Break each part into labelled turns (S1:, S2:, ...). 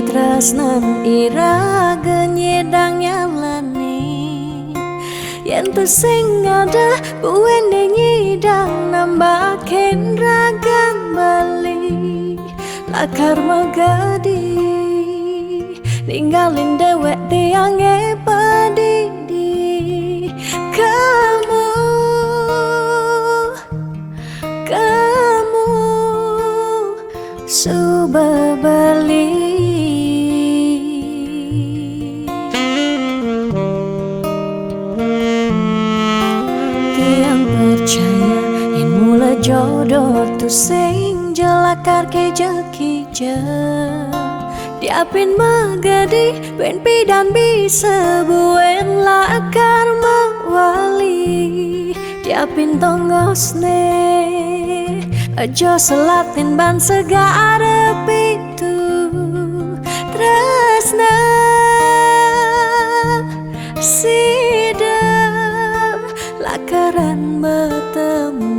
S1: tresnan iraga nyedang nyalani yen tu sing ada buwene nyidang nambahin ragan bali lakar megadi ninggalin dewek tiang padidi kamu subah balik. Tiang percaya yang mula jodoh tu sing jelakar kejeki je diapin magadi ben pidan bisa buen lakar mawali diapin tongosne aja selatin ban segara pitu tresna sidam lakaran bertemu.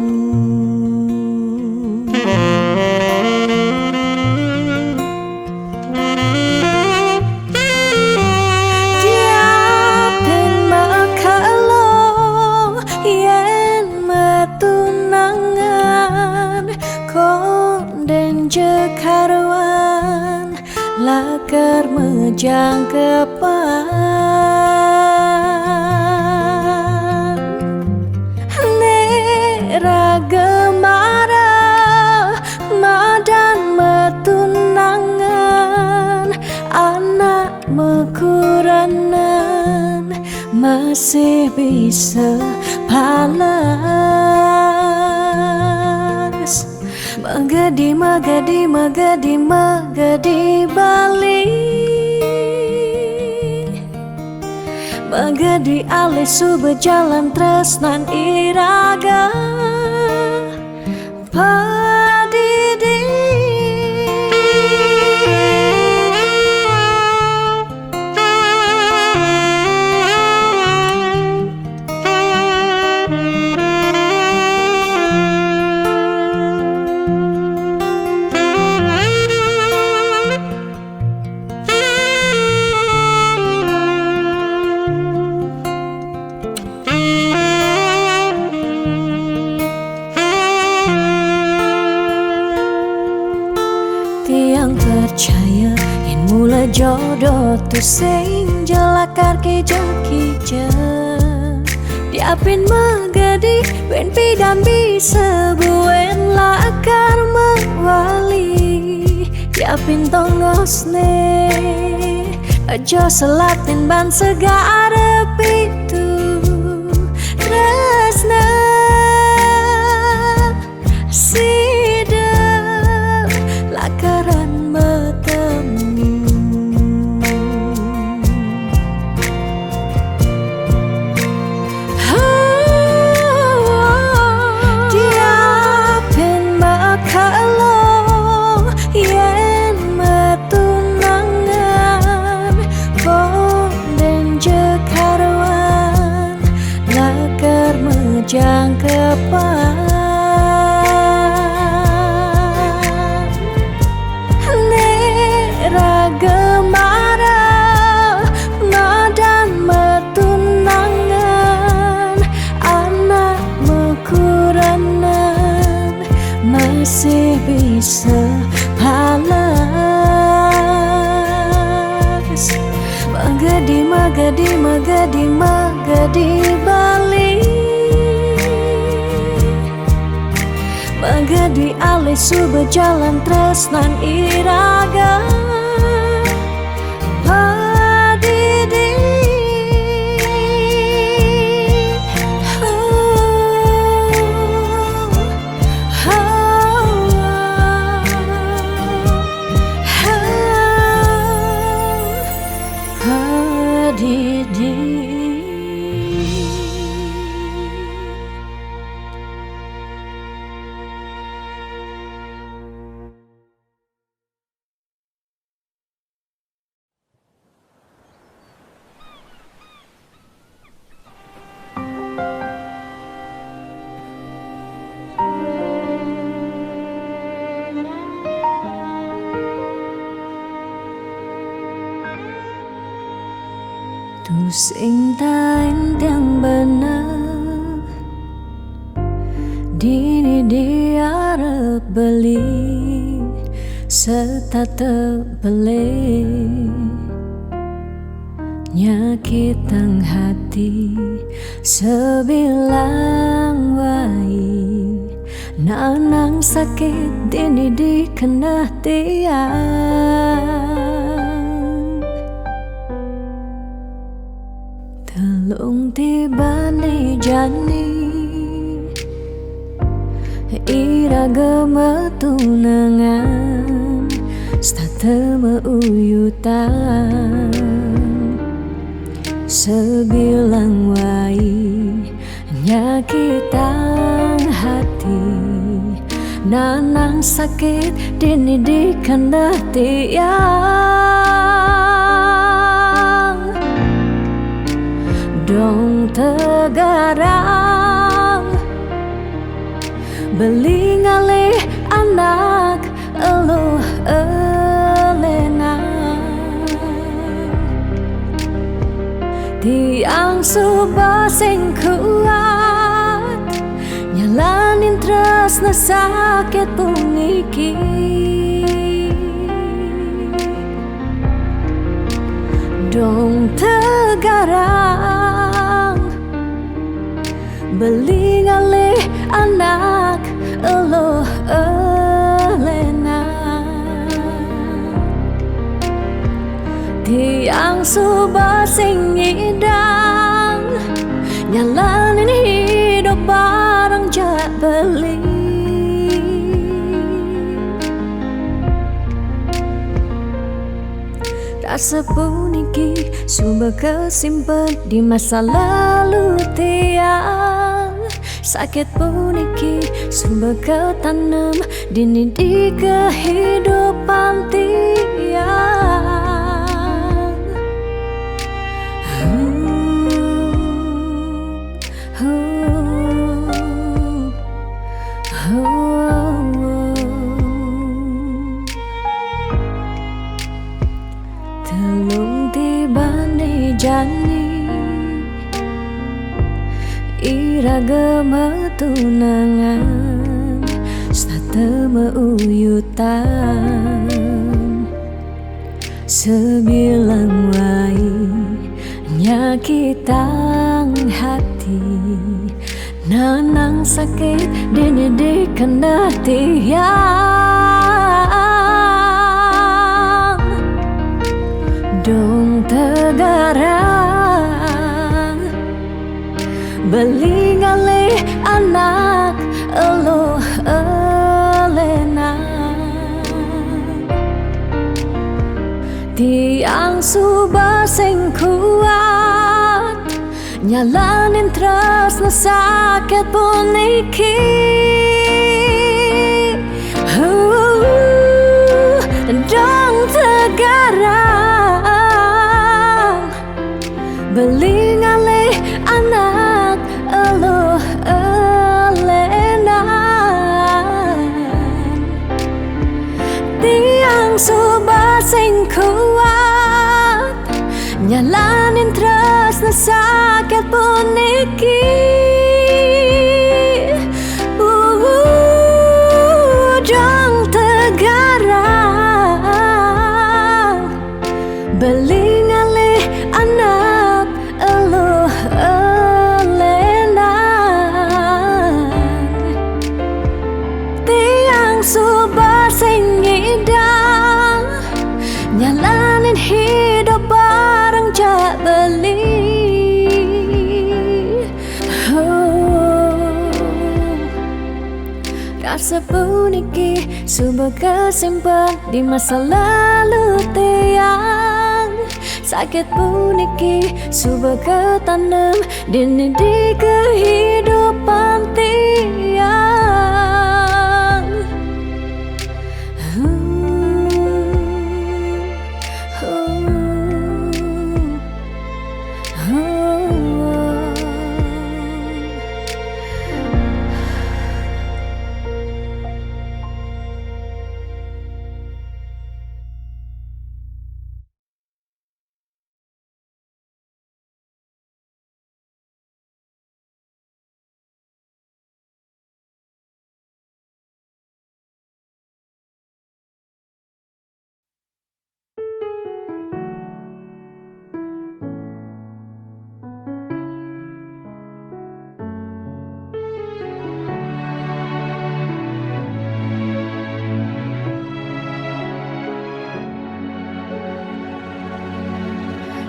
S1: Diapin makalo yen metunangan konden jekaruan lakar mejang kepan nera gemara madan metunangan anak mekuranan masih bisa palas magadi magadi magadi magadi bali magadi alih subah jalan tresnan iraga padidi. Tiang percaya yang mula jodoh tu sing jelakar kejeki je diapin magadi ben pidan bisa buen lakar mawali diapin tongosne aja selatin ban segara pitu tresna sidam lakaran bertemu. Diapin makalo yen metunangan konden jekaruan lakar mejang kepan gemara madan metunangan anak mekuranan masih bisa palas magadi magadi magadi magadi bali magadi alih subah jalan tresnan iraga padidi. Padidi. Tu sing yang bener Dini diarep beli Serta terbeli Nyakitang hati Sebilang wai Nanang sakit dini dikena tiang Telung tiba ni jani Iraga metunangan Stata meuyutan Sebilang wai Nyakitang hati Nanang sakit dini dikena tiang Dong tegarang Beli ngalih anak eluh elena Tiang subah sing kuat Nyalanin tresna sakit puniki Dong tegarang Beli ngalih anak eluh elena Tiang subah sing ngidang Nyalanin hidup bareng jak beli Rasa puniki subah kesimpan di masa lalu tiang Sakit puniki subah ketanam dini di kehidupan tiang Telung tiba ni jani Iraga metunangan Stata meuyutan Sebilang wai Nyakitang hati Nanang sakit dini dikena tiang Dong tegarang Beli ngalih anak eluh elena Tiang subah sing kuat Nyalanin tresna sakit puniki Dong tegarang Beli ngalih anak eluh elena Tiang subah sing kuat Nyalanin tresna sakit puniki Dong tegarang Beli ngalih anak eluh elena Tiang subah sing ngidang Nyalanin hidup bareng jak beli Rasa puniki subah kesimpan di masa lalu tiang Sakit puniki subah ketanam dini di kehidupan tiang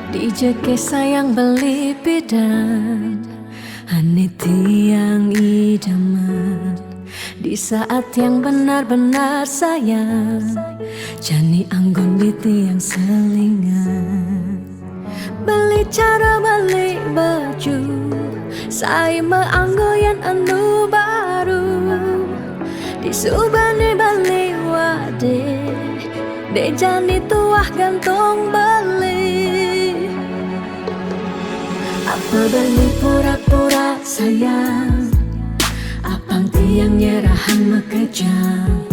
S1: Dijeke sayang beli bidan Ane tiang idaman di saat yang benar-benar sayang. Jani anggon di tiang selingan. Beli cara beli baju saya meanggoyan anu baru. Di subane beli wade de jani tuah gantung beli. Apa beli pura-pura sayang, apang tiang nyerahan mekejang.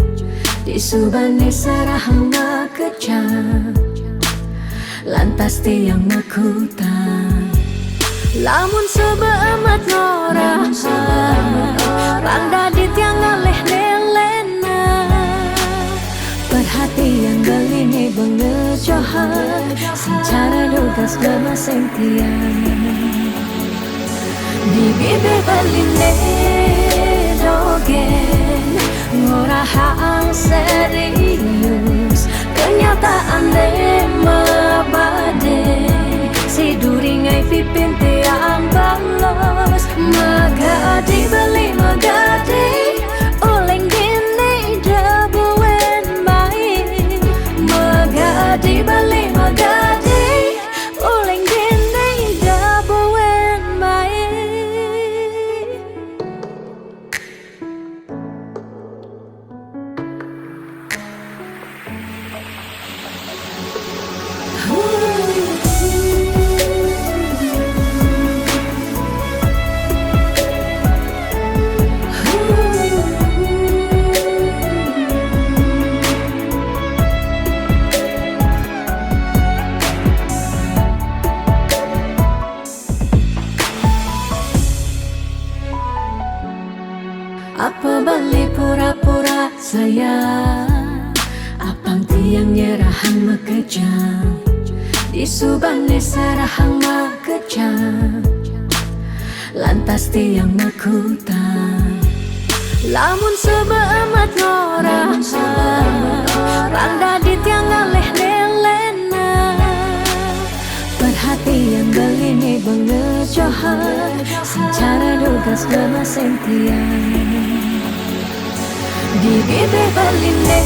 S1: Di subane serahan mekejang, lantas tiang mekutang. Lamun sebeamat norahan, bangda di tiang ngaleh nelena. Perhatian beline bengejohan, secara dogas memaseng tiang. Di bibir beline dogen, ngorahang serius. Kenyataan mabade, si duringai pipin tiang balos. Magadi beli magadi, oleng gini dabuen mai. Magadi beli magadi, oleng gini dabuen mai. Apa beli pura-pura sayang, apang tiang nyerahan mekejang. Di subane serahan mekejang, lantas tiang mekutang. Lamun sebeamat norahan, bangda di tiang ngaleh nelena. Perhatian beline bengejohan, secara dogas memaseng tiang. Di bibir beline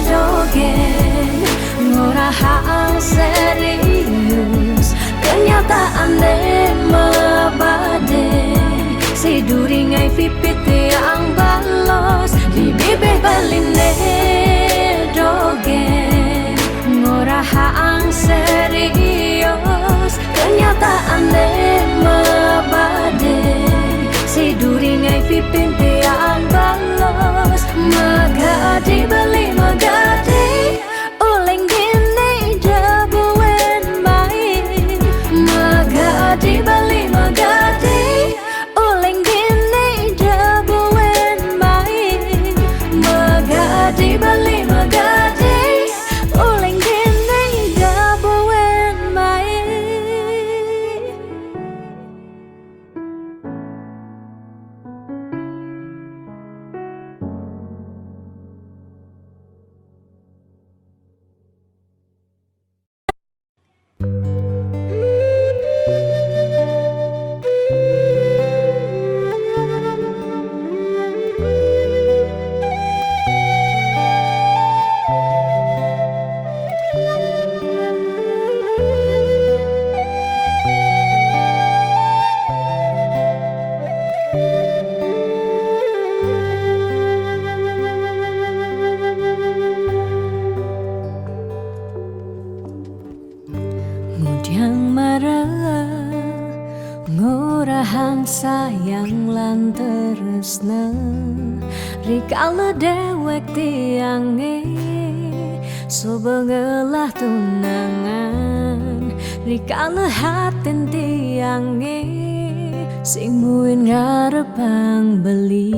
S1: dogen, ngorahang serius. Kenyataan mabade, si duringai pipit tiang balos. Di bibir beline dogen, ngorahang serius. Kenyataan mabade, si duringai pipin tiang balos. Magadi beli magadi, oleng gini dabuen mai. Magadi beli magadi, oleng gini dabuen mai. Magadi beli magadi, oleng gini dabuen mai. Yang marah, ngorahang sayang lan tresna. Rikala dewek tiange, so bengelah tunangan. Rikala hatin tiange, sing muin ngarepang beli.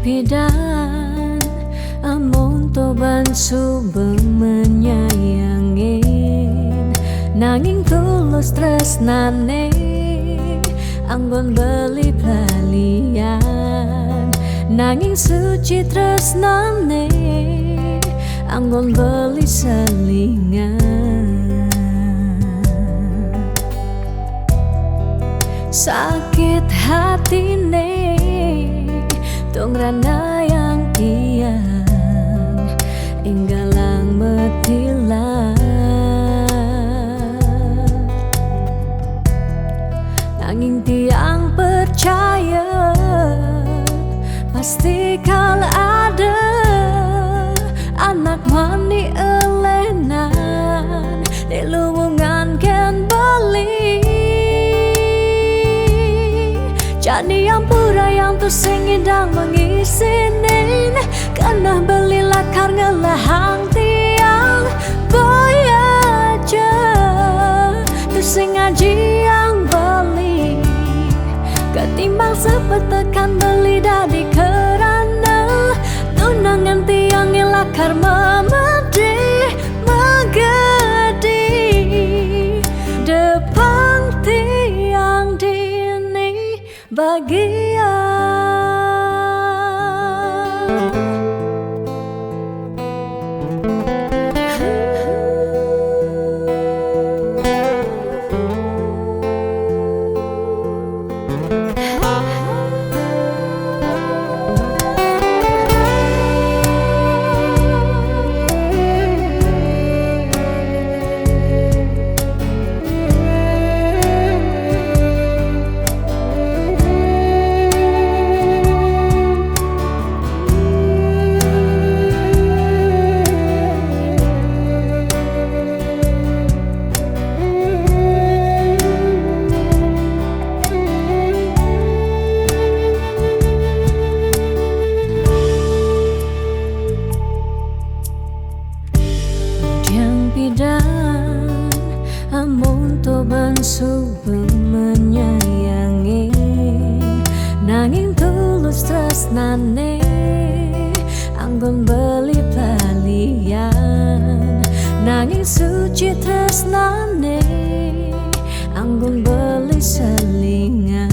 S1: Pidan amon toban subeng menyayangin, nanging tulus tresnane anggon beli pelalian. nanging suci tresnane anggon beli selingan. Sakit hatine tungrana yang tiang inggalang metilan. Nanging tiang percaya pasti kalau ada anak mani elenan di luwungan ken beli. Jadi yang pura yang tuh singidang mengisinin karena beli lakar ngelahang tiang boy aja tuh sing ngaji yang beli ketimbang sepetekan beli dadi kerana tunangan tiang lakar memedi megedi depan tiang dini bagian. Amun to bansu menyayangi nanging tulus tresnane anggon beli balian nanging suci tresnane anggon beli selingan.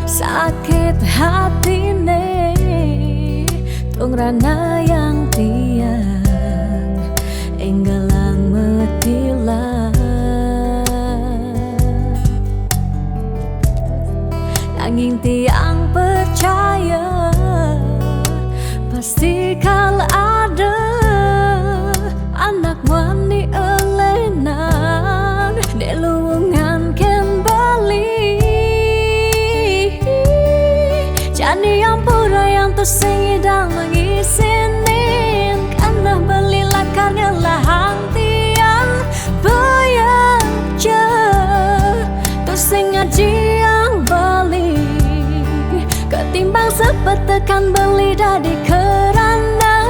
S1: Sakit hatine tungrana yang tiang enggalang metilan. Nanging tiang percaya pasti kalau ada anak wani elenan di luwungan ken bali. Jadi yang pura yang tuh singidang mengisinin karena beli lakar ngelahang tiang bayaja tuh sing ngaji yang bali ketimbang sepetekan beli dadi kerana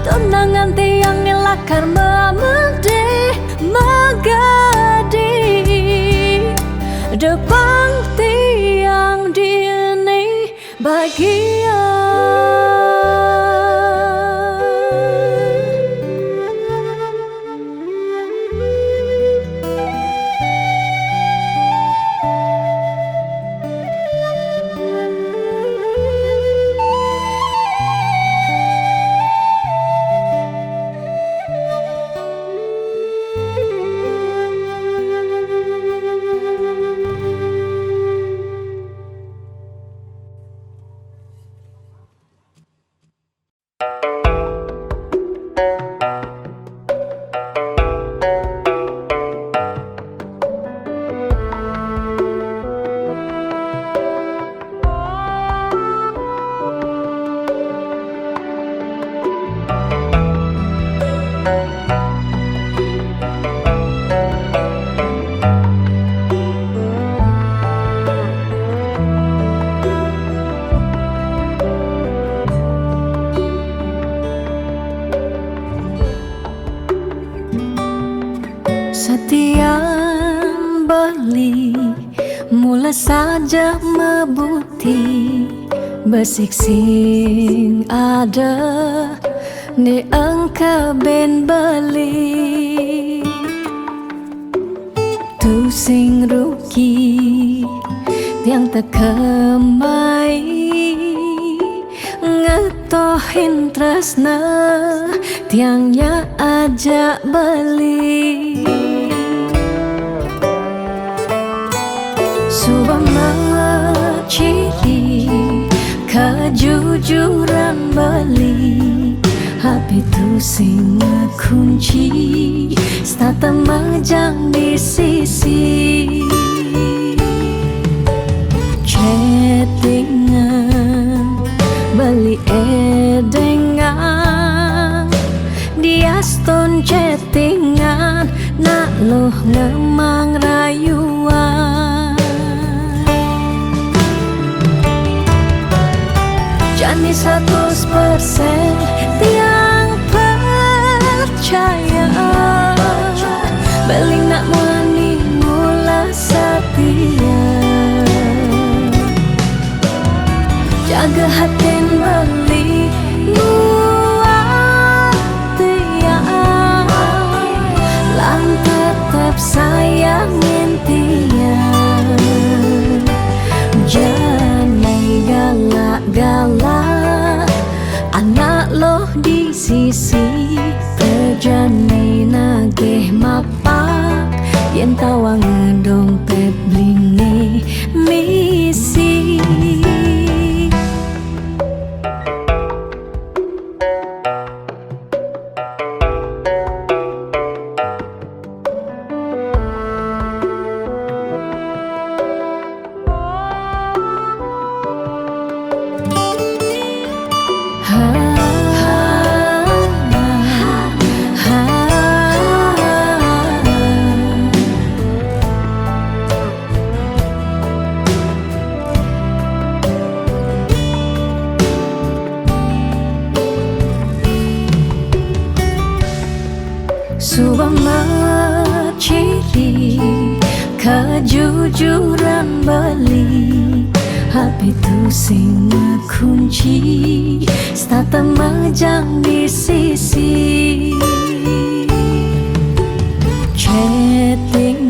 S1: tunangan tiang lakar memedi megadi depan tiang dini bagian. Setiap beli mula saja mebuti besik sing ada ni angka ben beli tu sing rugi tiang tekemai ngetohin tresna tiangnya ajak beli subama ciri kejujuran beli hati tu sing kunci stata majang di sisi chattingan beli edengan dia stone chattingan nak loh ngemang rayuan jani 100% tiang percaya beling nak wani mula setia jaga hatin beli buat tiang lang tetap sayangin tiang jangan galak-galak anak loh di sisi terjani nagih mapak yen tawang dompet blingi misi subama ciri kejujuran beli hati tu sing kunci stata majang di sisi chattingan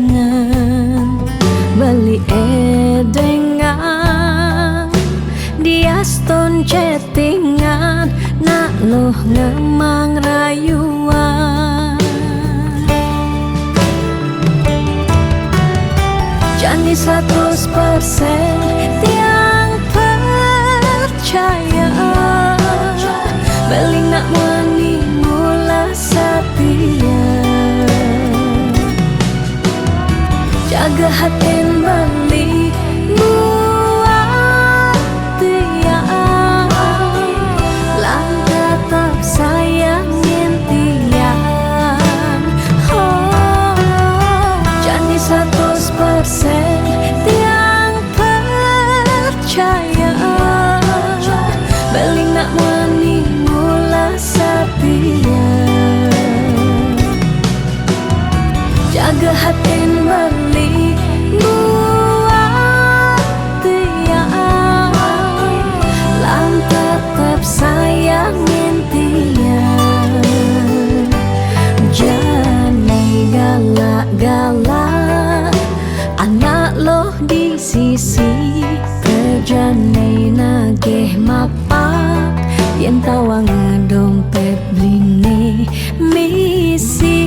S1: beli edengan dia stone chattingan nak loh ngemang rayuan jani 100% tiang percaya beling nak wani mula setia jaga hatin beli buat tiang lang tetap sayangin tiang jani 100% tiang percaya beling nak wani mula setia jaga hatin beli buat tiang lang tetap sayangin tiang jangan galak-galak anak loh di sisi terjani nagih mapak yen tawang dompet blingi misi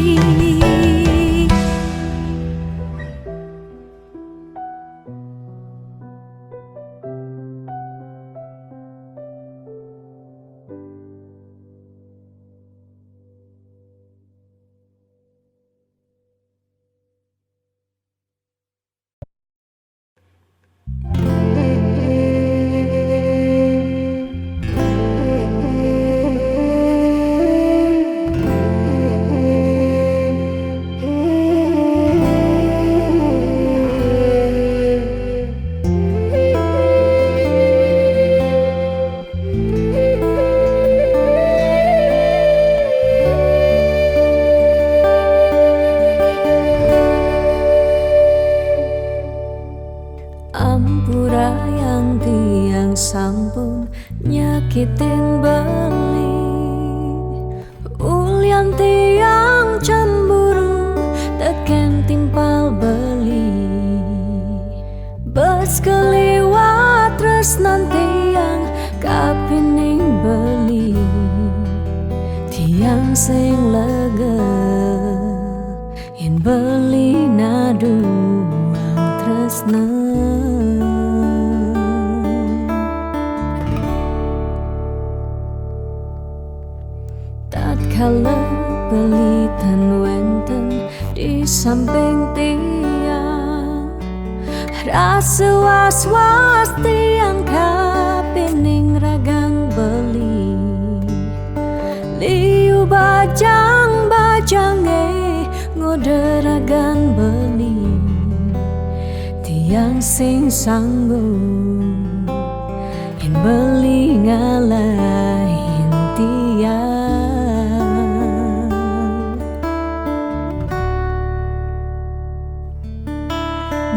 S1: sampun nyakitin beli ulian tiang cemburu teken timpal beli bes keli tresnan tiang kapining beli tiang sing lega yen beli naduang tresna tatkala beli tan wenten di samping tiang rasa was-was tiang kapining ragang beli liu bajang-bajange ngoderagan beli tiang sing sanggup yen beli ngalahin tiang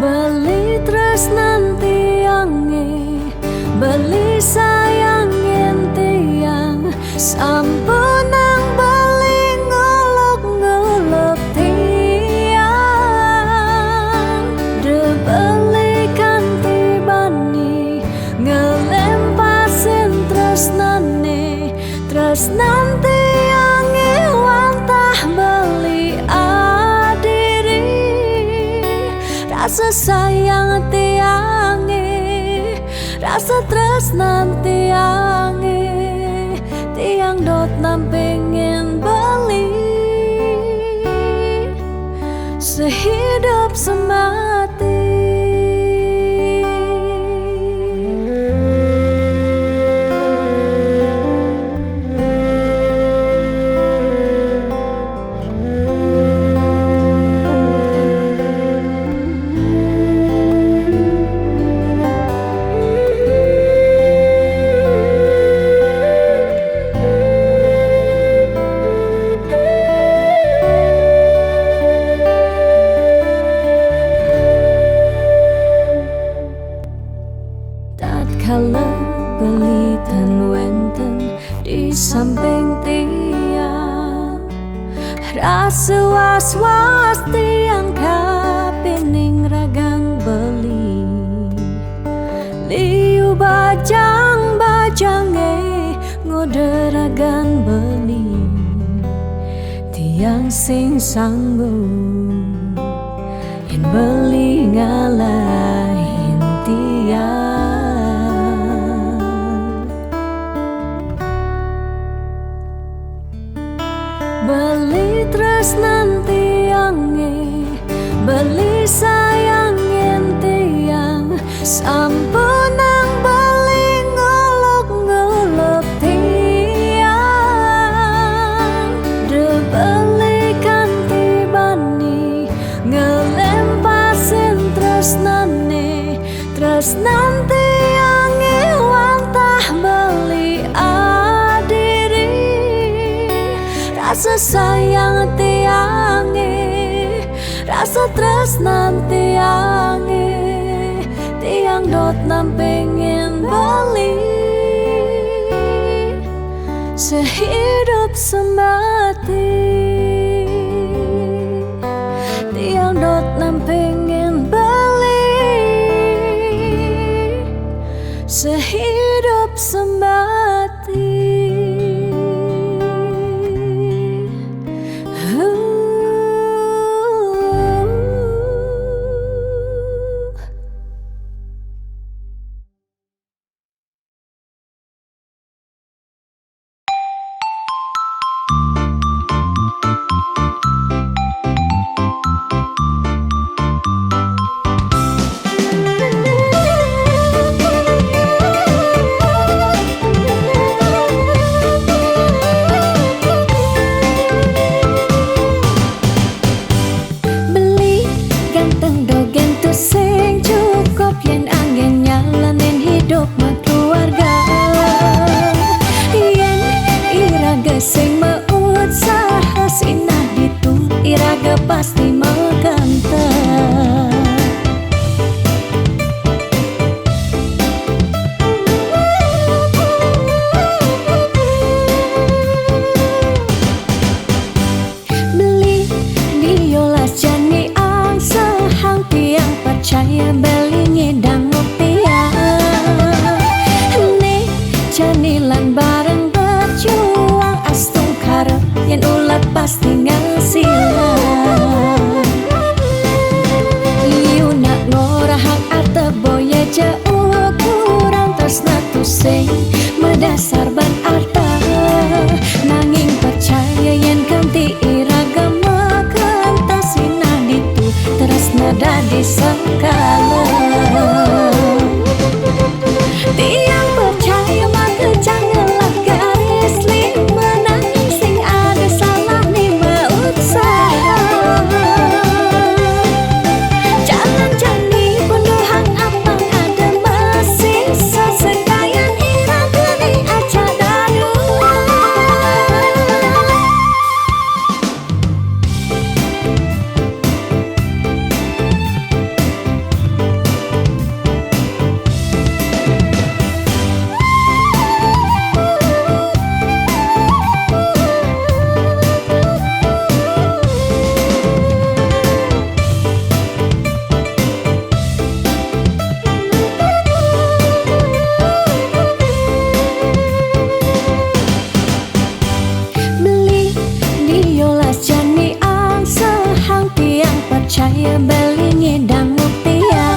S1: beli tresnan tiange beli sayangin tiang sampun nang beli ngolok-ngolok tiang de beli kanthi bani ngelempasin tresnane tresnan tiange wantah beli adiri rasa sayang tiange rasa tresnan tiange tiang dot nampengin beli sehidup semati. Tatkala beli tan wenten di samping tiang rasa was-was tiang kapining ragang beli liu bajang-bajange ngoderagan beli tiang sing sanggup yen beli ngalahin tiang beli tresnan tiange beli sayangin tiang sampun nang beli ngolok-ngolok tiang de beli kanthi bani ngelempasin tresnane tresnan tiange wantah beli adiri rasa sayang tiange rasa tresnan tiange tiang dot nampengin beli sehidup semati tiang dot nampengin beli sehidup semati. sekala. Tiang percaya maka janganlah garis lima nangis sing ada salah lima usaha. Jangan jani punduhang apang ada masih sesekayan ira geni aja dadu. Percaya beli ngedang mupian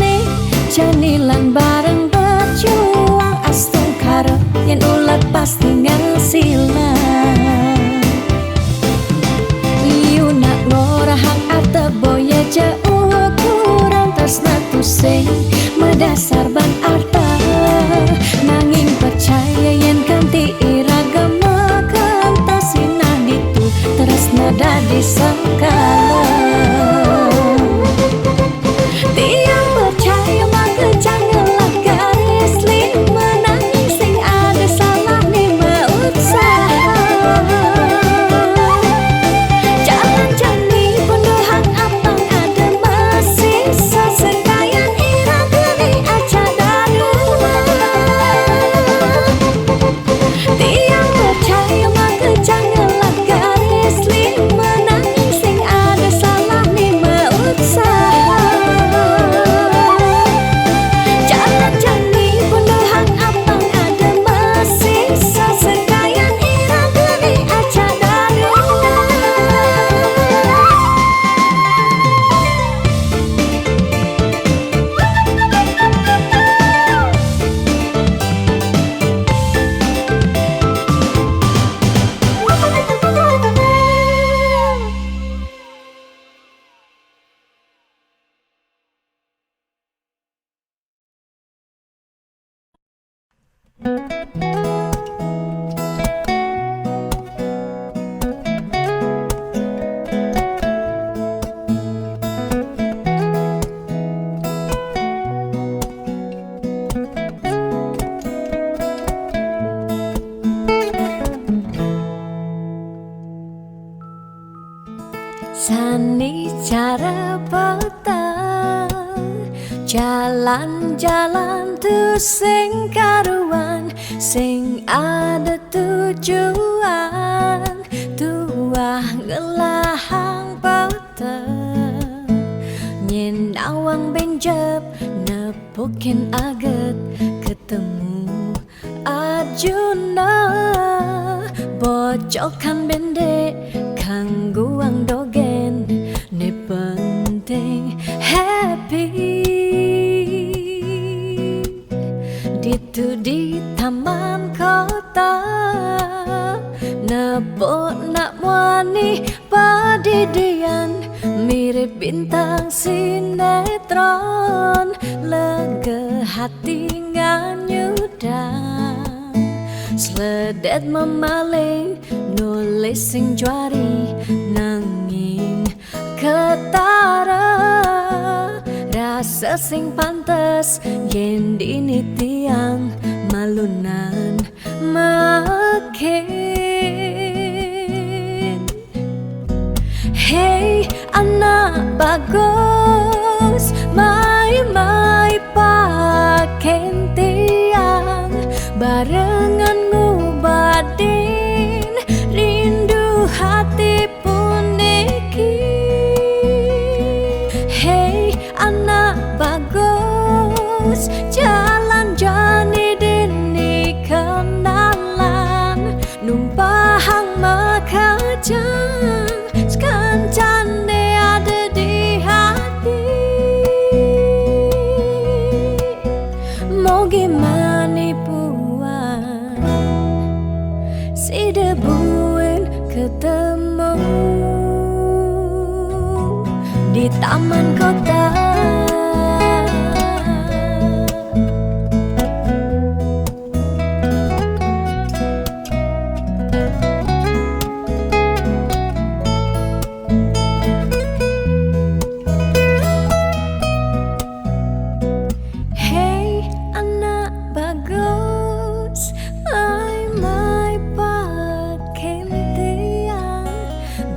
S1: nih janilan bareng berjuang astung karo yen ulat pasti ngasilan. Iu nak ngorahang ate boya jauh kurang tresna tusing medasar ban arta nanging percaya yen kanti iragam kentasi naditu tresna dadi sekala. Tiang percaya maka janganlah garis lima nangis sing ada salah lima usaha. Jangan jani punduhang apang ada masih sesekayan ira geni aja dadu. Tiang percaya maka janganlah garis lima nangis sing ada salah lima usaha. Jangan jani punduhang apang ada masih sesekayan ira geni aja dadu. Sani cara petang jalan-jalan tu sing karuan sing ada tujuan tuah ngelahang petang nyen awang benjep nepukin aget ketemu Arjuna bocokan bendek kangguang dogen ne penting happy ditu di taman kota nepok nak wani padidian mirip bintang sinetron lega hati nganyudan sledet memaling nulis sing juari nanging ketara rasa sing pantes yen dini tiang malunan makin. Hey anak bagus mai paken tiang barengan ngubadin rindu hati puniki. Hey anak bagus jalan jani dini kenalan numpahang makajang sekancan de ada di hati. taman kota. Hey anak bagus, my pakai tiang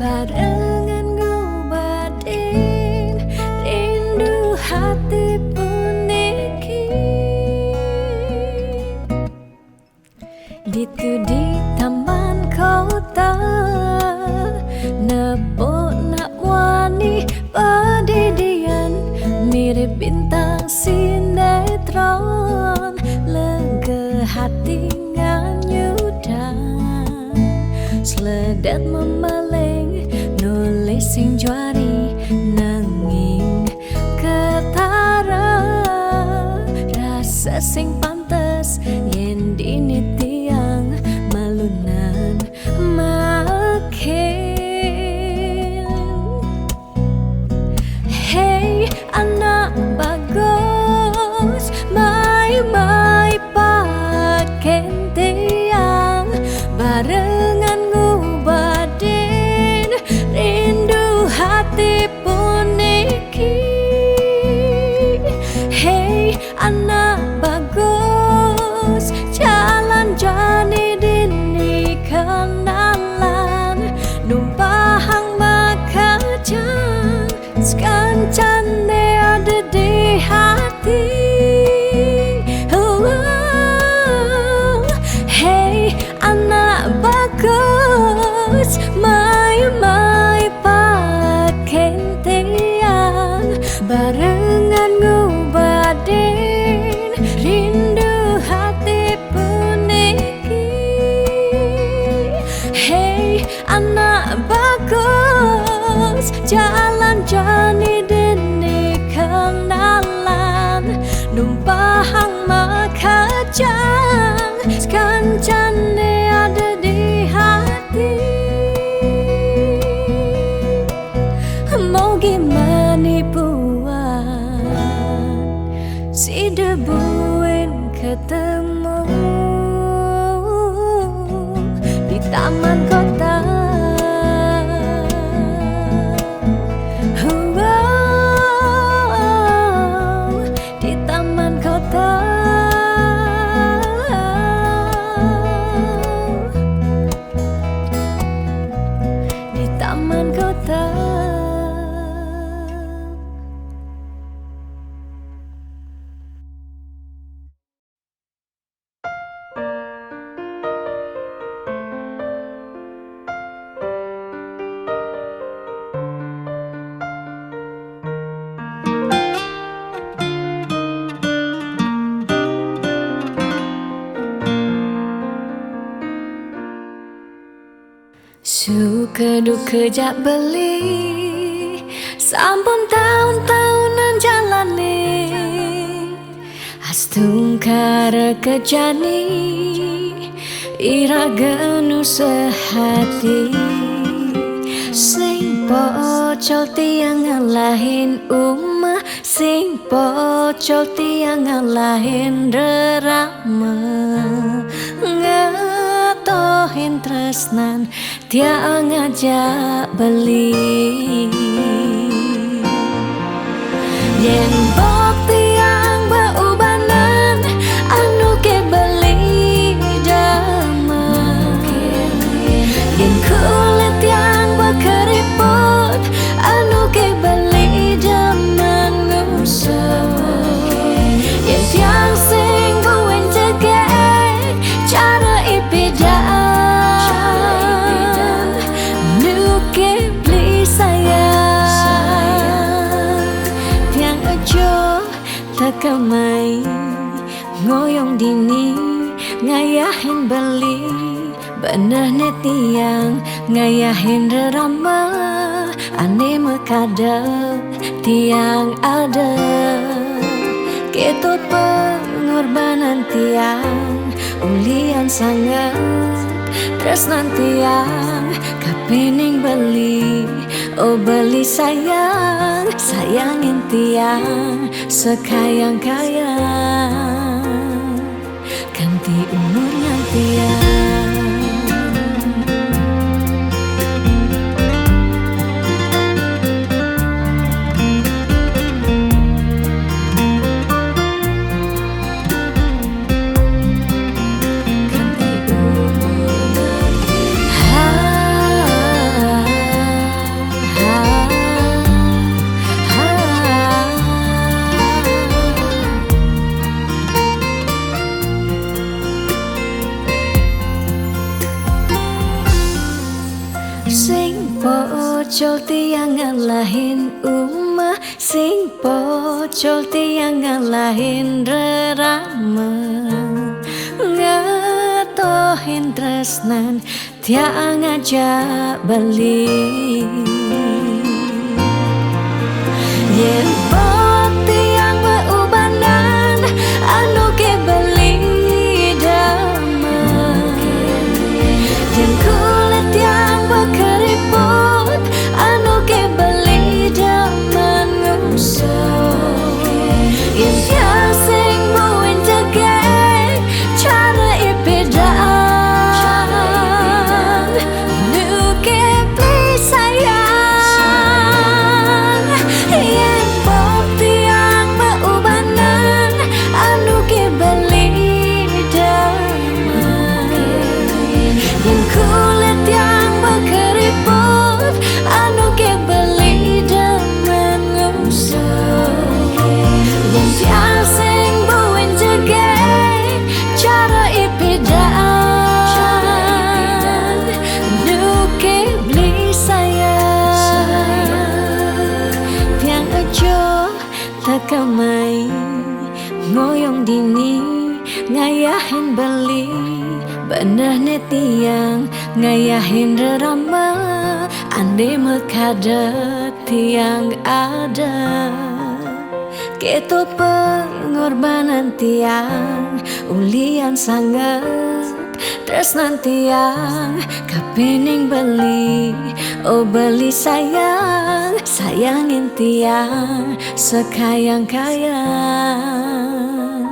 S1: barengan ngobatin rindu hati puniki. Ditu di taman kota, nepok nak wani padidian mirip bintang sinetron, lega hati nganyudan sledet memeleng nulis sing juari nanging ketara rasa sing pantes yen dini tiang malunan makin. Hey anak bagus, my paken tiang barengan ngubadin rindu hati puniki. Hey anak bagus, jalan jani dini kenalan numpahang makajang sekancane ada di hati. Hey anak bagus, my paken tiang barengan ngubadin rindu hati puniki. Hey anak bagus, jalan jani dini kenalan numpahang makajang sekancane ada di hati. Mau gimana buat si debuin ketemu di taman kota. Di taman kota. Di taman kota. Suka duka jak beli, sampun tahun-tahunan jalani, astung kara kejani, iragenu sehati. Sing pocol tiang ngalahin umah, sing pocol tiang ngalahin rerama, ngatohin tresnan tiang ngajak beli. Yen bok tiang beubanan anu ke beli damai, yen kulit tiang bekeriput anu ke beli jaman ngusah, yen tiang sing gowen cegek cara ipidan nu ke beli sayang. Tiang aja tekamai ngoyong dini ngayahin beli, bener tiang ngayahin rerama, ane mekadep tiang ada. Ketut pengorbanan tiang ulian sangat tresnan tiang kapening beli Oh beli sayang, sayangin tiang sekayang-kayang, ganti umurnya tiang. Sing pocol tiang ngalahin umah, sing pocol tiang ngalahin rerama, ngatohin tresnan tiang ngajak beli. Yen pot tiang beubanan anu ke beli damai, yen kulit tiang keriput anu ke beli daman ngusok, yen tiang sing buin jageng cara ipedaan nu ke beli sayang. Yen pok tiang beubanan anu ke beli damai, yen kulit tiang keriput anu ke beli daman ngusok, yen tiang sing buin jageng cara ipedaan nu ke beli sayang. Tiang aja takamai ngoyong dini ngayahin beli, bener ne tiang ngayahin rerama, ande mekadet tiang ada. Keto pengorbanan tiang ulian sangat tresnan tiang kapening beli. Oh beli sayang, sayangin tiang sekayang-kayang,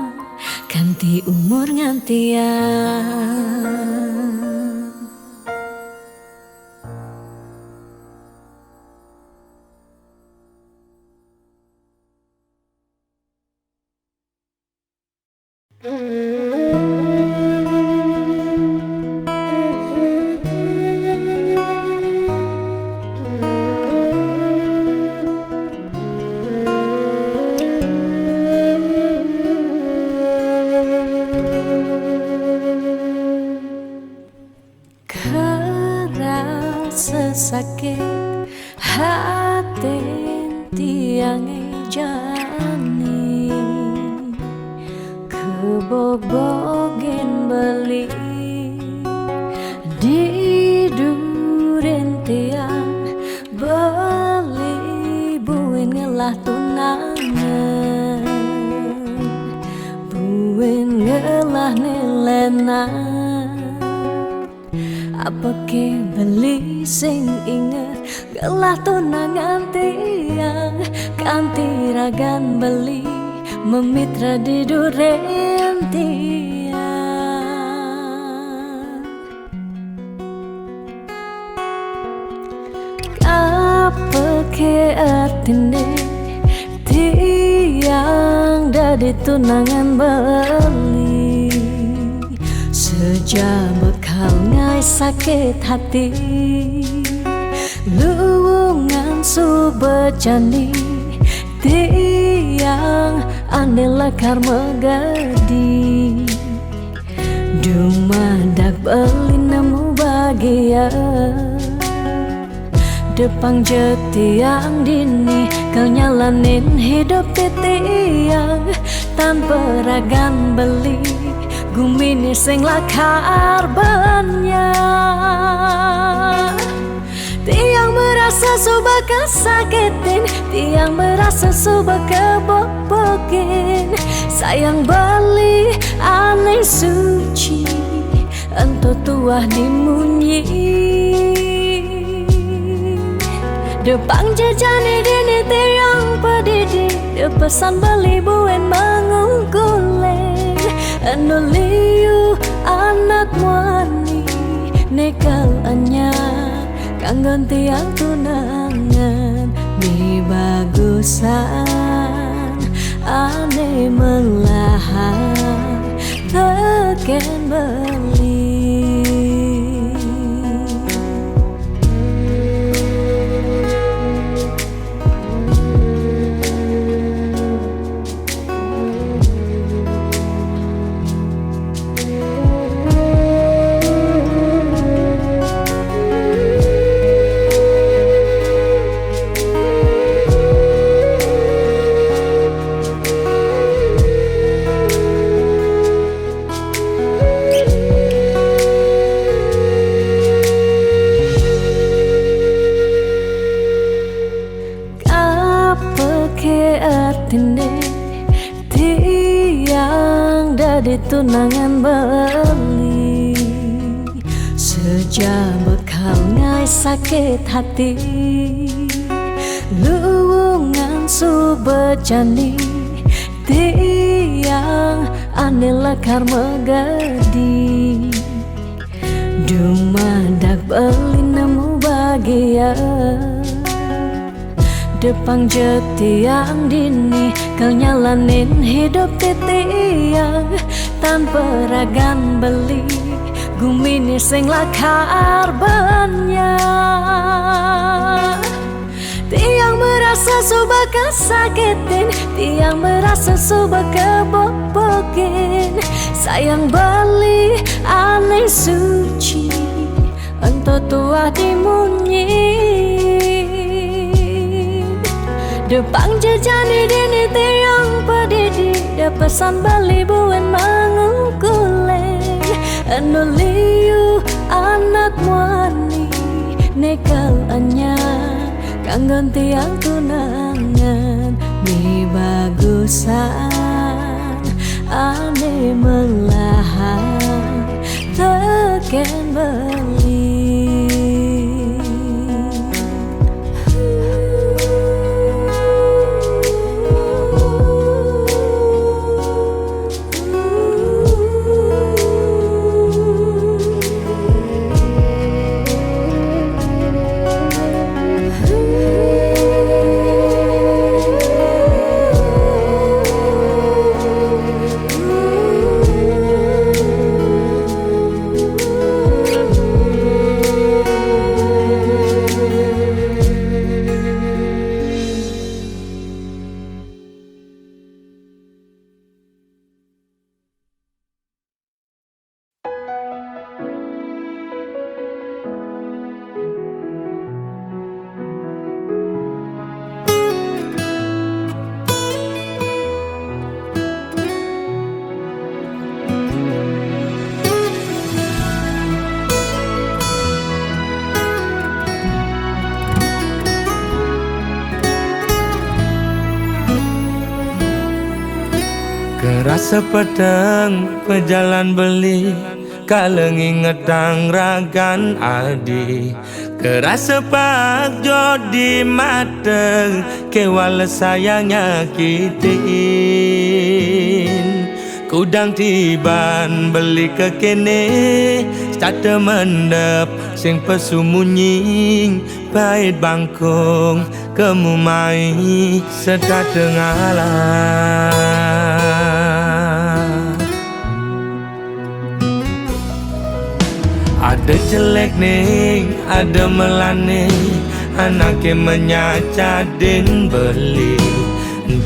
S1: ganti umur ngantiang. Kerasa sakit hati tiang jani, kebobogen beli di duren tiang beli buin ngelah tunangan, buin ngelah nilenan. Apa ke beli sing inget gelah tunangan tiang, kanti ragan beli memitra di duren tiang. Apa ke artine tiang dadi tunangan beli, sejak bekal ngai sakit hati, luwungan subejani tiang ane lekar megadi, dumadak beli nemu bahagia. Depang jetiang dini kau nyalanin hidup tiang, tanpa ragan beli gumini sing lakar banyak. Tiang merasa suba kesakitin, tiang merasa suba kebobokin. Sayang beli aneh suci, ento tuah dimunyi. Depang jajane dene tiang pedidi, de pesan beli buen mangungkule. Anu liu anak wani nekal anyar kanggon tiang tunangan mi bagusan ane melahan teken beli. Tiang dari tunangan beli sejak bekal ngai sakit hati luwungan su berjani tiang ane lekar megadi dumadak beli nemu bahagia Depang jetiang dini kau nyalanin hidup titiang tanpa ragan beli gumini sing lakar banyak. Tiang merasa suba kesakitin, tiang merasa suba kebobokin. Sayang beli aneh suci entah tua dimunyi. Depang jajane dene tiang pedidi, de pesan beli buen mangungkule. Anu liu anak wani nekal anyar kanggon tiang tunangan mi bagusan ane melahan teken beli.
S2: Rasa pedang pejalan beli kaleng ngetang ragan adi kerasa pak jodi mata kewala sayang nyakitin kudang tiban beli ke kene start mendep sing pesumunying pahit bangkong kemumai sedang tengalah. Ada jelek nih, ada melane, anaknya menyacadin beli.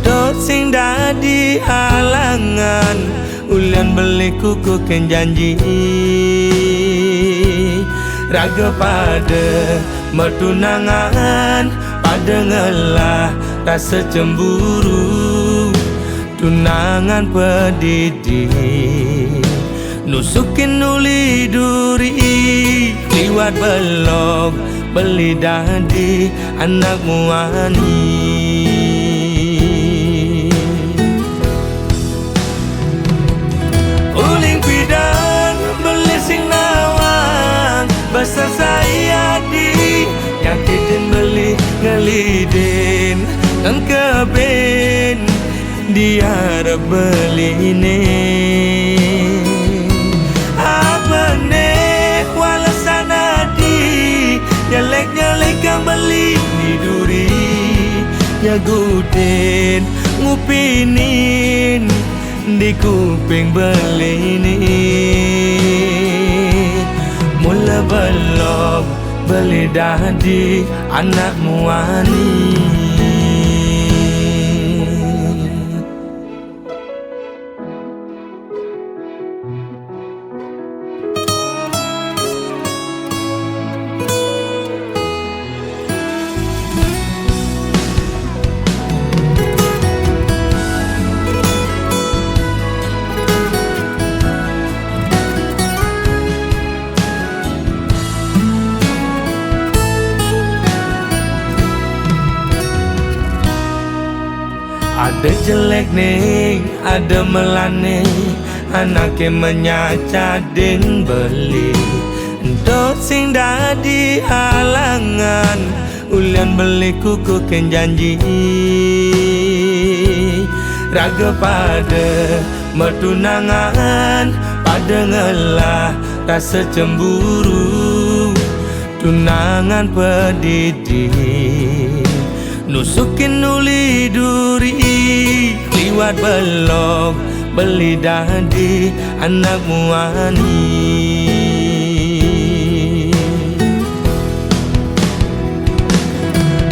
S2: Dot sing dadi halangan, ulian beli kuku ken janji. Raga pada mertunangan, pada ngelah rasa cemburu. Tunangan pedidi nusukin uli duri liwat belok beli dadi anak muani. Uling pidan beli sing nawang besar saya di nyakitin beli dia beline apa ne walasana di nyelek kang beli di duri nyagutin ngupinin di kuping beline mula belok beli dadi anak muani. Ada jelek nih, ada melane, anaknya menyaca den beli. Dot sing dadi halangan, ulian beli kuku ken janji. Raga pada mertunangan, pada ngelah rasa cemburu. Tunangan pedidi nusukin uli duri liwat belok beli dadi anak muani.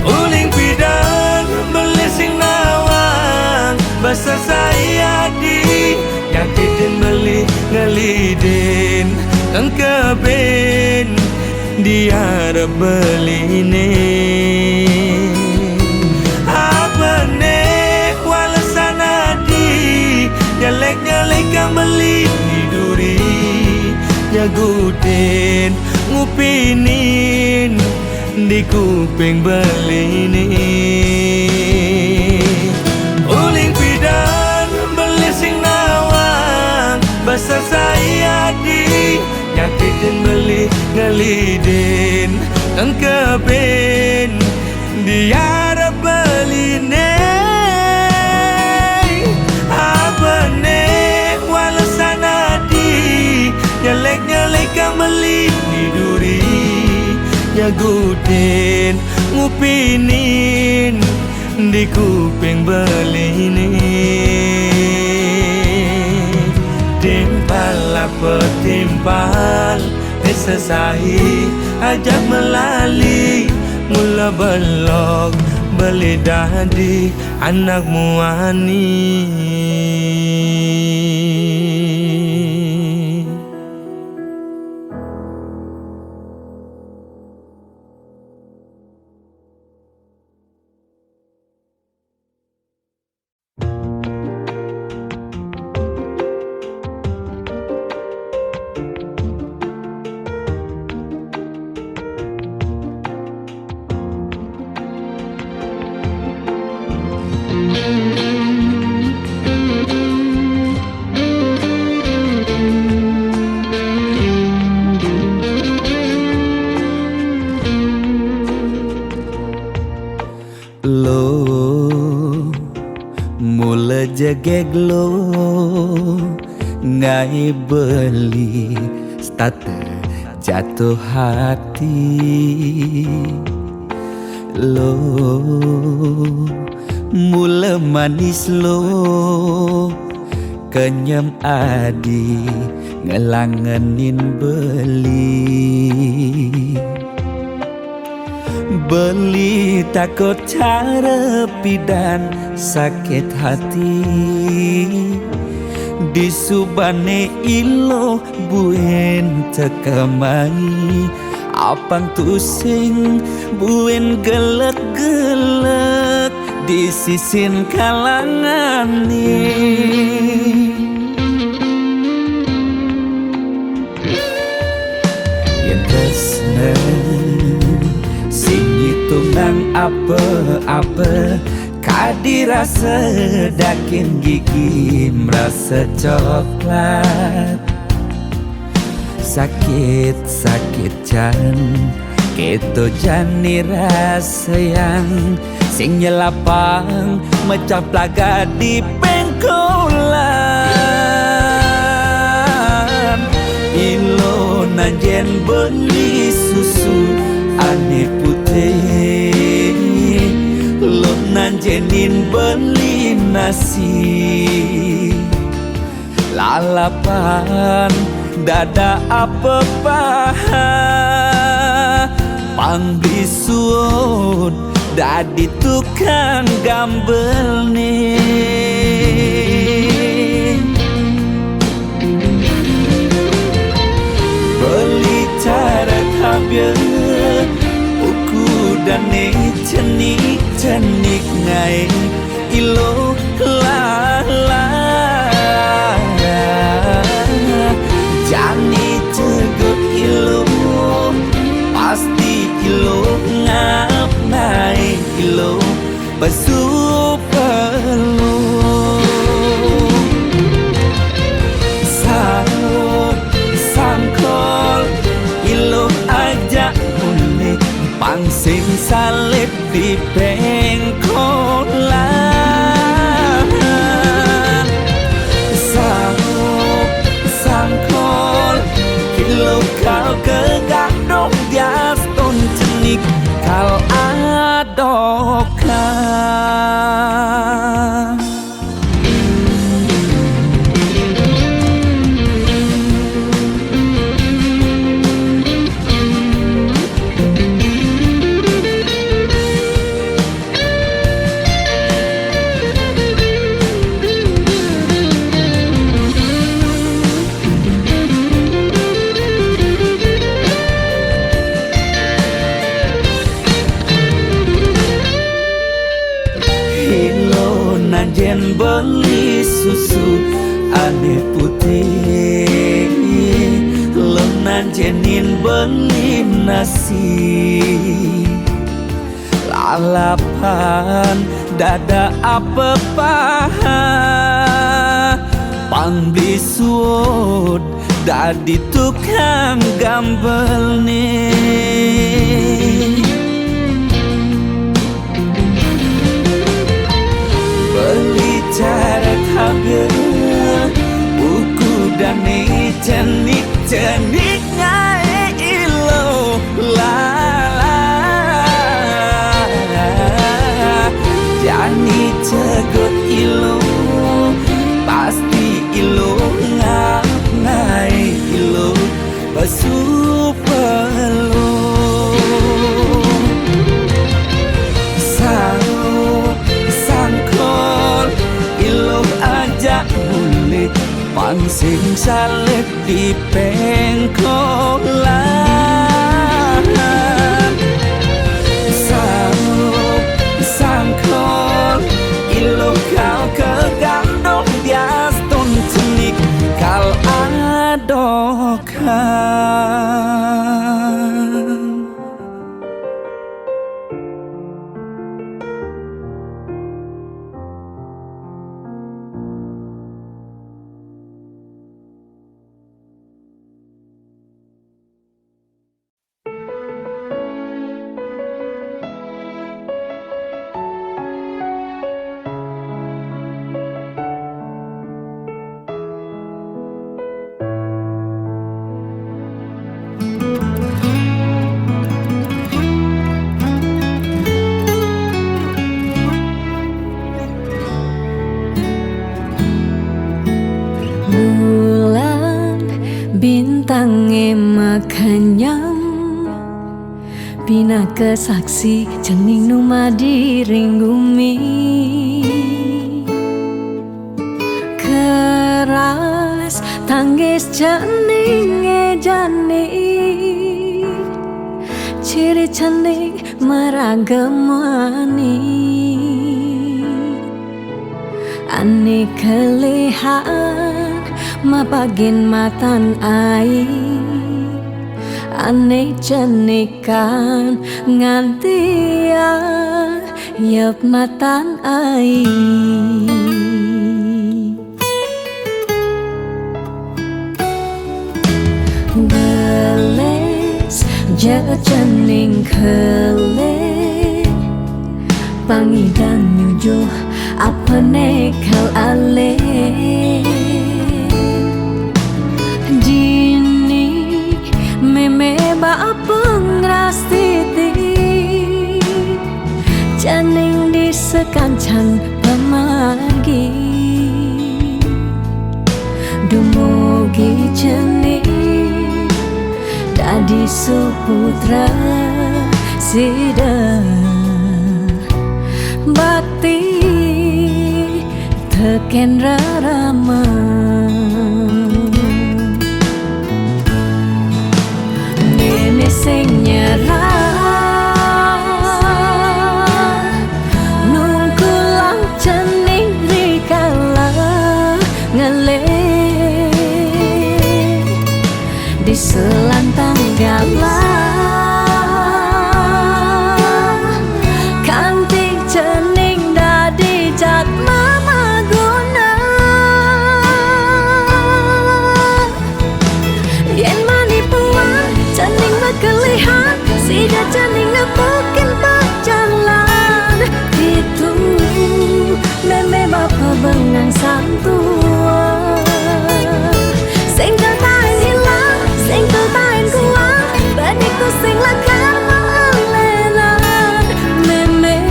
S2: Uling pidan beli sing nawang besar saya di nyakitin beli ngelidin kang keben dia beline nyelek kang beli di duri nyagutin ngupinin di kuping beline uling pidan beli sing nawang besar saya di nyakitin beli ngelidin kang keben dia beline nyelek kang beli di duri nyagutin ngupinin di kuping beline timpal apa timpal sesahi ajak melali mula belok beli dadi anak muani.
S3: Mula jegeg lo ngai beli starter jatuh hati lo mula manis lo kenyam adi ngelangenin beli takut cara pidan sakit hati disubane ilo buen tekamai apang tusing buen gelek-gelek di sisin kalangan yen tresna tunang apa-apa kadirasa dakin gigi merasa coklat sakit jan keto jani rasa yang sing nyelapang mecah plaga di kolan ilo najen beli susu ane putih lo najenin beli nasi lalapan dada apa paha pang bisuun dadi tukang gambel nih beli cara tabir uku dan cenik ngai ilo lala jani tegut ilo pasti ilo ngap naik ilo basu perlu sangkol ilo aja unik pangsing salib di pengkolan sangkol ilo kau kegadong dias ton cenik kal adokan najen beli susu ane putih lo najenin beli nasi lalapan dada apa paha pang bisuut dadi tukang gambel nih beli cara tabir buku dan cenik ngai ilo lala jani tegut ilo pasti ilo ngap ngai ilo basu perlu sangkol ilo aja bulik pangsing salib di pengkolan sangkol ilo kau kegandong dias ton cenik kal adokan
S1: bintangnya makanyam bina kesaksi cening numa diring bumi keras tanggis cening jani ciri cening meragemani ane kelihat mapagin matan ai ane cenikan ngantia yep matan ai geles jaga cening kele pangidang nyujuh apane kal ale jini meme ba pengrastiti janing di sekancan pemargi dumugi jeni dadi suputra sida bakti teken rarama nene sing nyerah nungkulang cening rikala ngele di selantang galah Sida janing nepukin berjalan itu meme bapa bengang santua sing tertain hilang sing tertain kuat baniku sing lakar melelan meme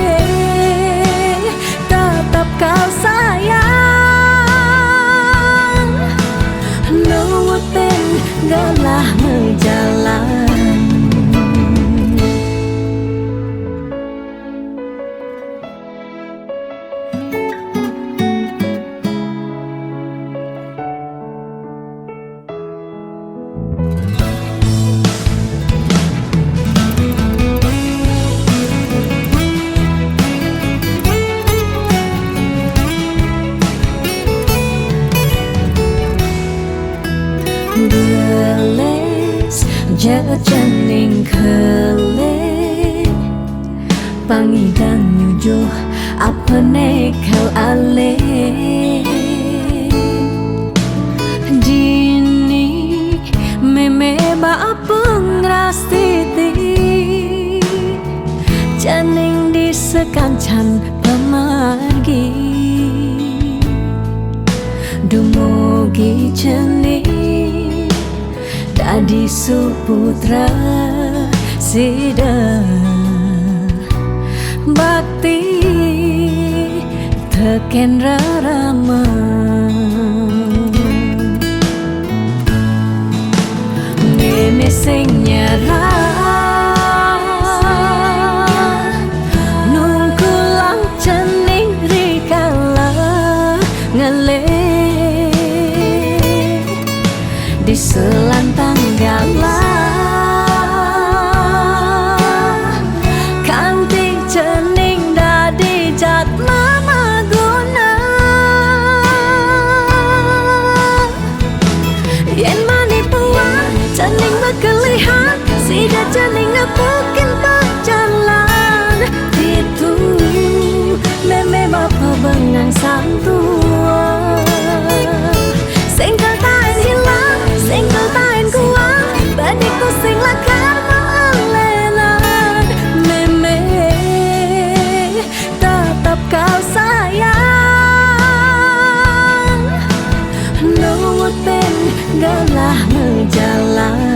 S1: tetap kau sayang nuwutin galah menjalan. Beles jajaning kele pangidang nyujuh apane kal ale jini meme ba pengrastiti janing di sekancan pemargi dumugi jeni dadi suputra sida bakti teken rarama nene sing nyerah nungkulang cening rikala ngele di selantang galah kanthi cening dadi jat mama guna yen mani puan cening berkelihat sida cening nepukin berjalan itu meme bapa bengang santua sing tertain hilang sing tertain kuat baniku sing lakar melelan meme tetap kau sayang nuwutin galah menjalan.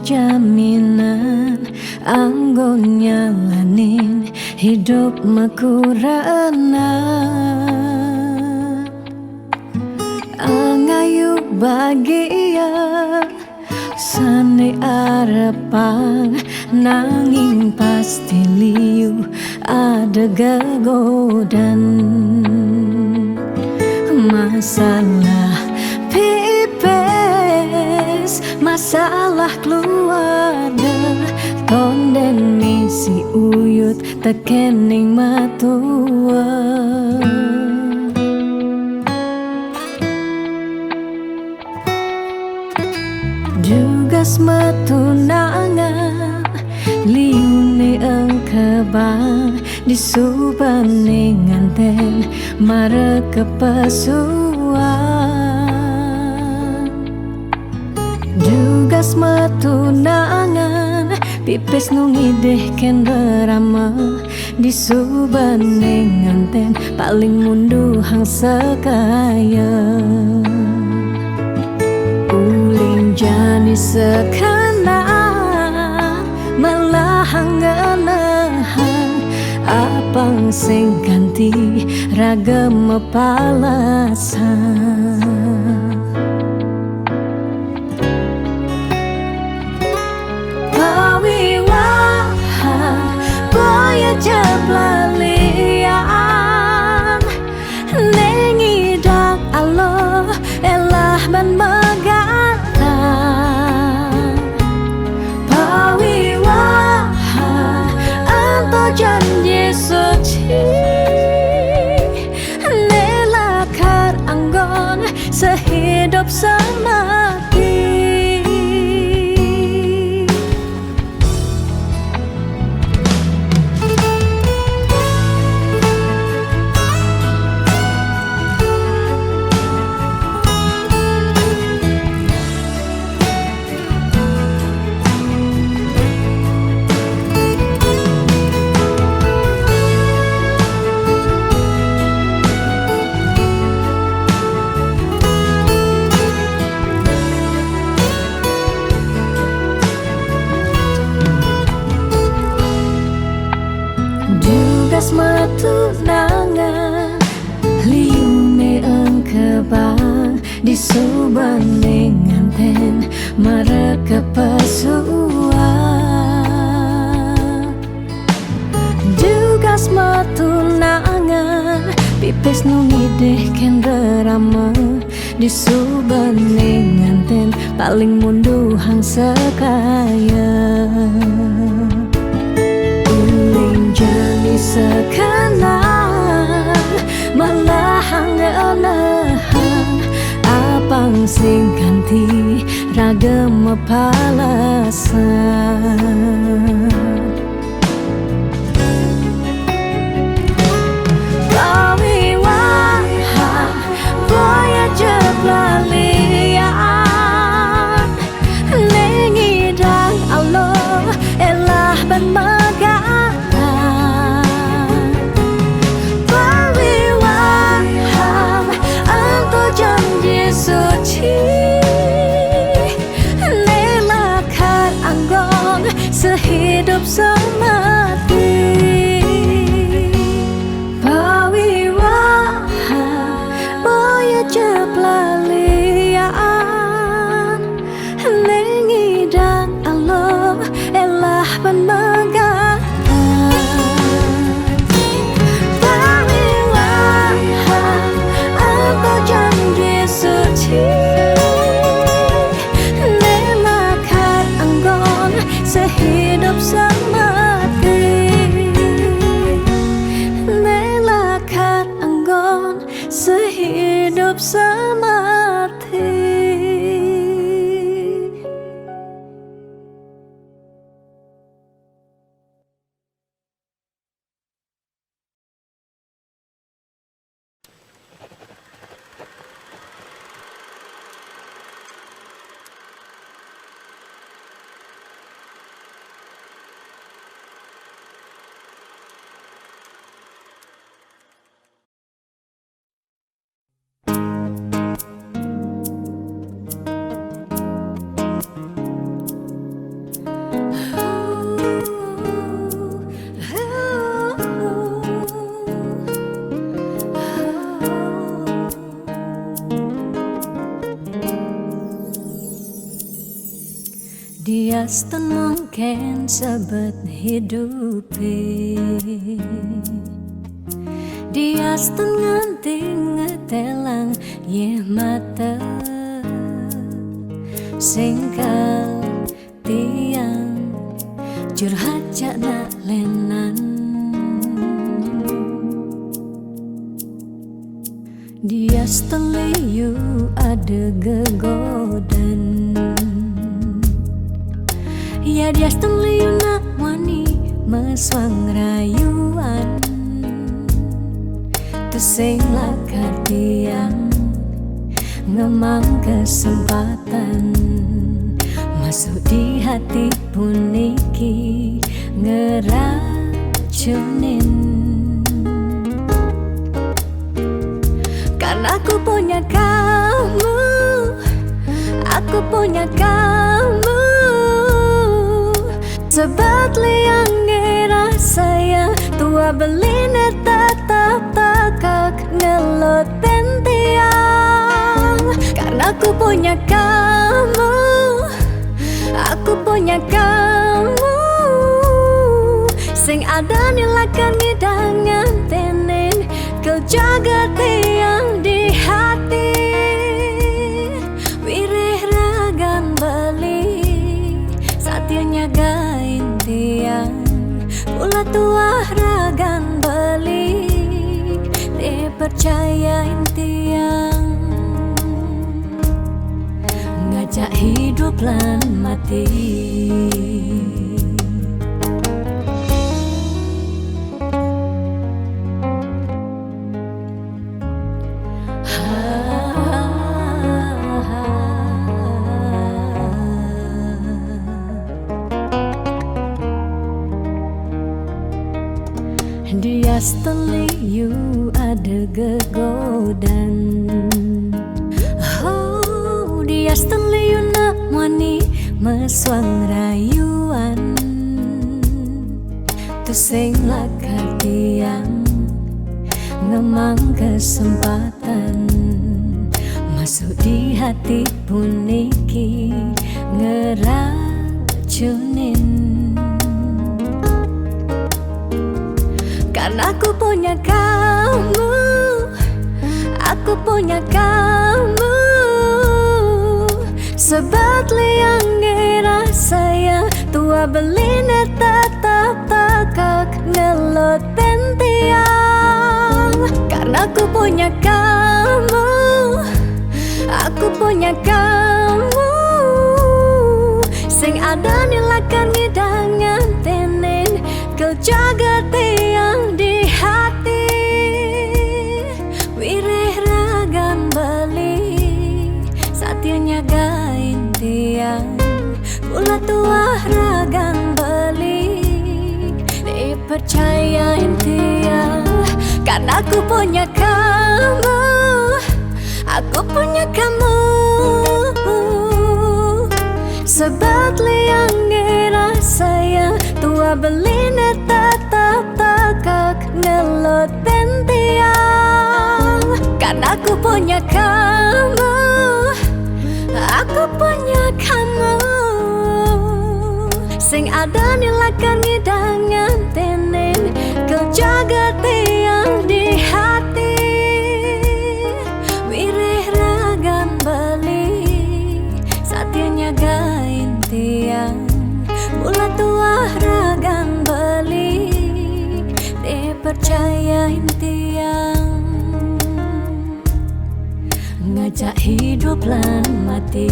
S1: Jaminan anggon nyalanin hidup makurana angayu bahagia sane arepang nanging pasti liu ada gegodan masalah pipes masalah keluarga tonden si uyut tekening matua juga semetunangan liune engkebang disubane nganten mare kepasuan juga semetunangan pipis nungideh ken berama disubane nganten paling mundu hang sekaya jani sekana malah hanganahan apang sing ganti ragam palasan pawiwahan boya jablalian nengidak Allah elah ban janji suci nelakar anggon sehidup semati matunangan liune engkebang disubane nganten mare kepasuan juga matunangan pipis nungideh ken berama disubane nganten paling mundu hang sekaya jani sekarang malah hanganahan apang sing ganti ragam palasan pawiwahan boya jeblalian nengidang Allah elah ban suci nelakar anggon sehidup semati pawiwahan boya jeblalian nengidang Allah elah ban nelakar anggon sehidup sama Dia stun mungkin sebet hidupi, dia stun nganti ngetelang ye mata singkal tiang curhat jak nak lenan. Dia stun liu ada gegodan, ya dia stun liu nak wani meswang rayuan. Sing lakar tiang ngemang kesempatan masuk di hati puniki ngeracunin. Karena aku punya kamu, aku punya kamu, sebab liang ngerasa yang tua beline tetap takak ngeloten tiang. Karena aku punya kamu, aku punya kamu, sing ada nilakan ngidangan tenen kau jaga tiang di hati. Wireh ragan beli saatnya nyagain tiang, pula tua ragan beli dipercayain tiang, ngajak hidup lan mati. Dia seteliu ada gegodan, oh dia seteliu nak wani meswang rayuan. Tu sing lakar tiang ngemang kesempatan masuk di hati puniki ngeracunin. Karena aku punya kamu, aku punya kamu, sebab liang ngerasa yang tua beline tetap takak ngeloten tiang. Karena aku punya kamu, aku punya kamu, sing ada nilakan ngidangan tenen kau jaga tiang di hati. Wireh ragan beli saatnya nyagain tiang, pula tua ragan beli dipercayain tiang. Karena aku punya kamu, aku punya kamu, sebab liang ngerasa yang tua beline tetap takak ngeloten tiang. Karena aku punya kamu, aku punya kamu, sing ada nilakan ngidangan tenen kau jaga tiang di hati. Wireh ragan beli saatnya nyagain tiang, pula tua ragan beli dipercayain tiang, ngajak hidup lan mati.